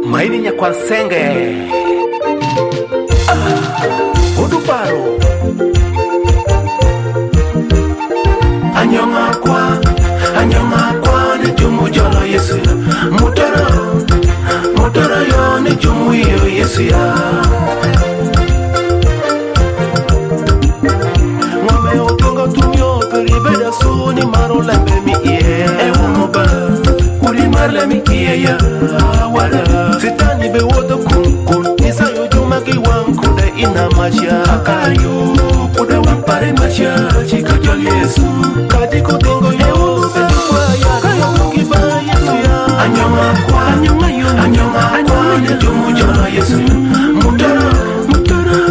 Maini Nyakwasenge Uduparo Anyonga kwa ni jumu jolo Yesu ya Mutara yo ni jumu iyo Yesu ya Ngome utunga tumyo peribeda su ni maro lembe mi iye Ewa moba kuri marle mi iye ya wala Sitani be wodo kun Nisa yo juma ki wang kude ina masya Akayo kude wang pare masya Chika jol Yesu Kaji kutingo yo Seduwa ya kayo mukiba Yesu ya Anyonga kwa ni jumu jolo Yesu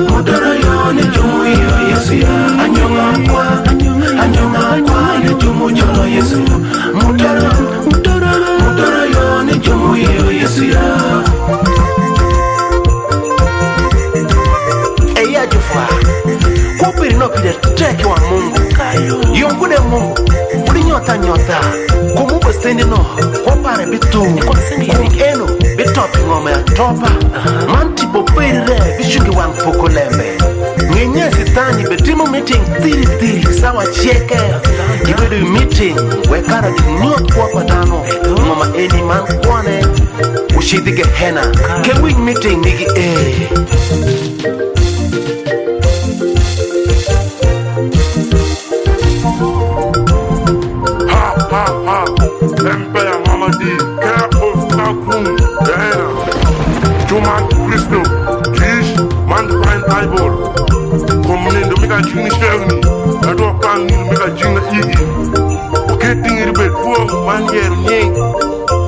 Mutara yo ni jumu iyo Yesu ya Anyonga kwa ni jumu jolo Yesu Mutara yo ni jumu iyo Yesu ya Eya jufwa Kupiri no pide teki wa Mungu Yongude Mungu Uli nyota Kumubo sendi no Wapare bitu Eno bitopi ngome ya topa Manti popiri re Bishungi wang poko lembe Ngenye sitani betimu meeting Tiri sawa cheke Ibedu meeting Wekara di nyot kwa patano Mama eni man kwane Ushidhige hena Kewing meeting nigi Empire Mama D, care of Nakun, Diana, Juman Christo, Kish, Mankind Eyeball, Communin the Mega Junior Shelly, I don't plan to make a Jina Iggy, Getting in the bed, poor Manier Ning,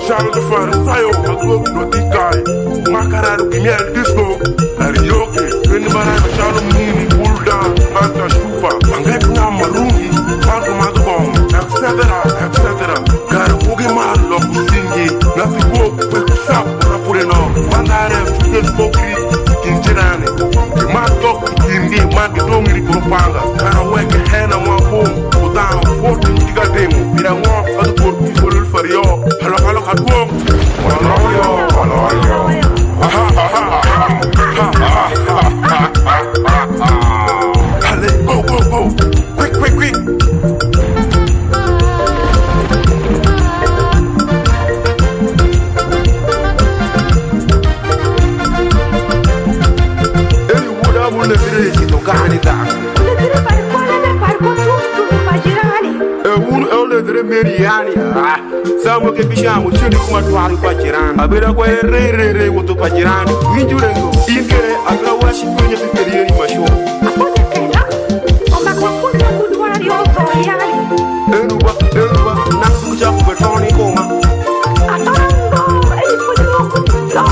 Charles the Father, Sayo, a globe, no guy, Macarado, Gimiel Disco, Arioke, Penibara, Shalom Nini, Bulldown, Manta Shupa, Mangekna Maruni, Mantomazobom, etc. Cara, Mugi Malo, Singi, Nafigo, Sap, Rapureno, Mandare, Fukes, Kinjirani, Mato, Kindi, Magidongi, Propanga, Cara, Wake, Hena, Wapum, Udan, 14 Gigademo, Pirango, Adupur, People for you, Hello, Hatu, Waloyo, Go, quick. Samo ke bishamu chini kuma tuari kwa jirani abira kwa re woto kwa jirani minjurengo ingere akra washi kwenye piperieri masho aponya kena oma kwa kuna kudwara dio foyali eruba nakuja kubetoni koma atango elifujo kuzo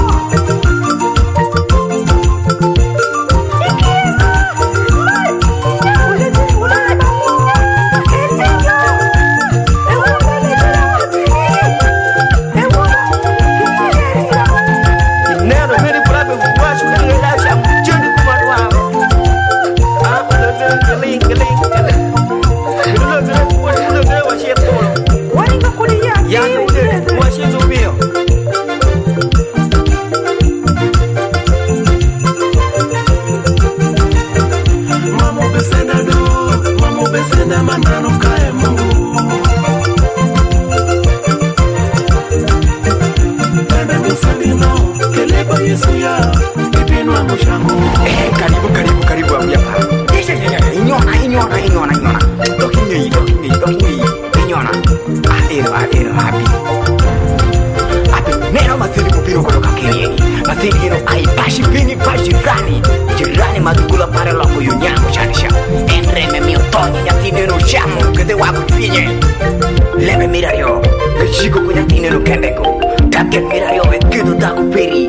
Karibu hapo hapa. Inyona. Dokinyi. Inyona. Ero happy. Neno mathiri kupiro kutoka kienyeji. Mathiri yeno aipashi pini pa jirani madugula pare loko yunyango chanisha. Enreme miotonyi nyatine no shamu kede waku pinye. Lebe mirario. Echiko kunyatine no kendeko. Taket mirario ekido dakupiri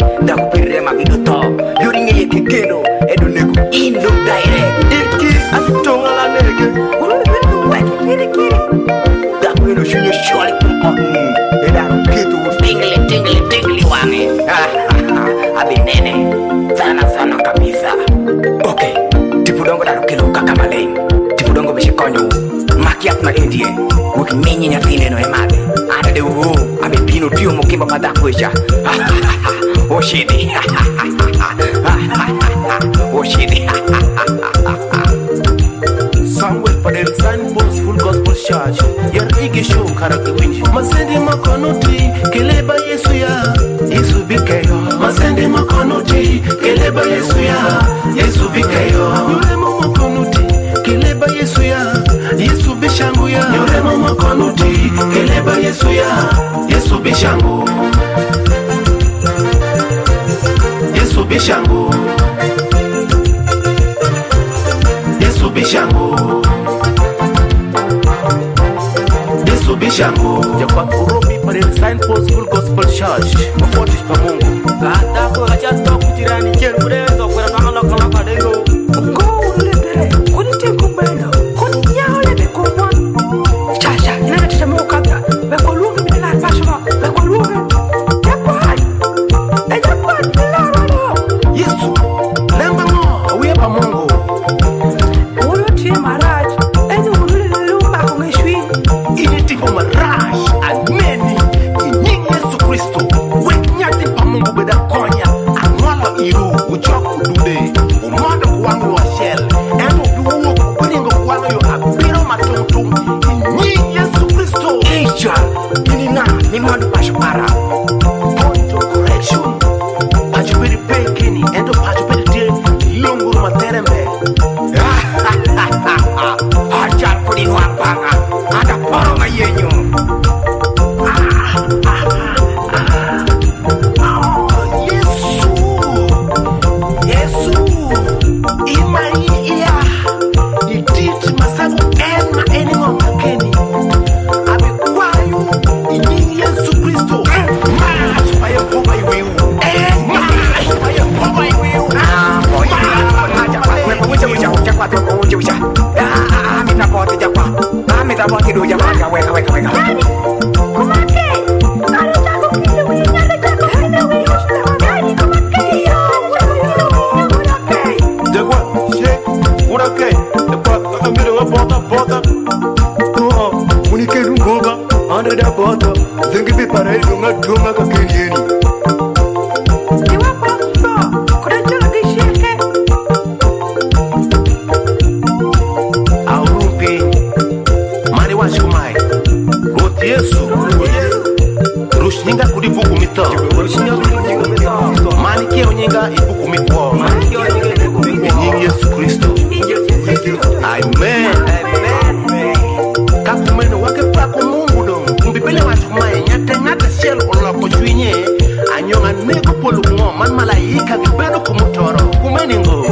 rema bidoto. Yuringe ye kekeno edonego indo direct. Iki atutonga la nege. ulu weki kiri Dakwino shunye sholi kumpomu. Edaro kitu tingli wange. Abinene sana kabisa. Okay, tipudongo daro kilo kakamale. Tipudongo beshikonyo makiat ma indie. Wuki minyi nyathine no emade. Ane de uho, abe pino tiyo mo kiba madakwisha. Oshidi. Oshidi. Samuel Padel Signpost Full Gospel Church. Yar igi show karaki winji. Masende makonuti keleba Yesu ya Yesu bikeyo. Masende makonuti keleba Yesu ya Yesu bikeyo. Nyuremo makonuti keleba Yesu ya Yesu bishangu ya. Nyuremo makonuti keleba Yesu ya Yesu bishangu. Yesu bishangu. Yesu bishangu. Yesu bishangu. Jakwa kurobi pale Signpost Full Gospel Church. Mafoti pa Mungu. Kata ko acha to kutirani chelure to kwa kama kala dego. Go ulebere. Kuni tengo mbena. Kuni nyao lebe kubwa. Chacha, nana tishamo kapta. Beko lume bila pasha. Beko lume. Jakwa. Jakwa nilaro. Yesu. Lemba ngo. Uye pa Mungu. Ulo tie maraj. Eni ulule lumba kumeshwi. Ini tipo maraj. Aneni. Inyingi Yesu Kristo. Wenyati pa Mungu beda konya. Anwala iru. Uchoku dude. Umando kuwangu wa shell. Endo biwuo kubiringo kuwangu yo abiro matuntum. Inyingi Yesu Kristo. Eja. Ini na ni mwandu pashpara. Point of correction. Pachupiri pekeni. Endo pachupiri tie. Lunguru materembe. Acha kuni wapanga. Ada poroma yenyu. Yesu. Yesu. Imai iya. Itit masabu enma enimo makeni. Abikwayu. Inyingi Yesu Kristo. March by a power will. March by a power will. Nani? Kumake. Nani tako kile wili nyale tako kile wili hoshlewa. Nani kumake. Yo. Kumake. Dekwa, shake, urake, dekwa, amiro nga bota. Unike lungoba, ande da bota. Zengi bi pare lunga dunga kakeni yeni. Iwa pompo. Kuna jolo gisheke. Aurupi, mani washukumai. Roti Yesu, rushninga kudi buku mito. Mani kia nyinga ibuku mikwo. Nyingi Yesu Kristo. Amen. Kakumeno wake pako Mungu dong. Mbibele washukumai nyate shell oloko chwinye. Anyonga nego polu ngo man malaika gibedo kumutoro. Kumeningo.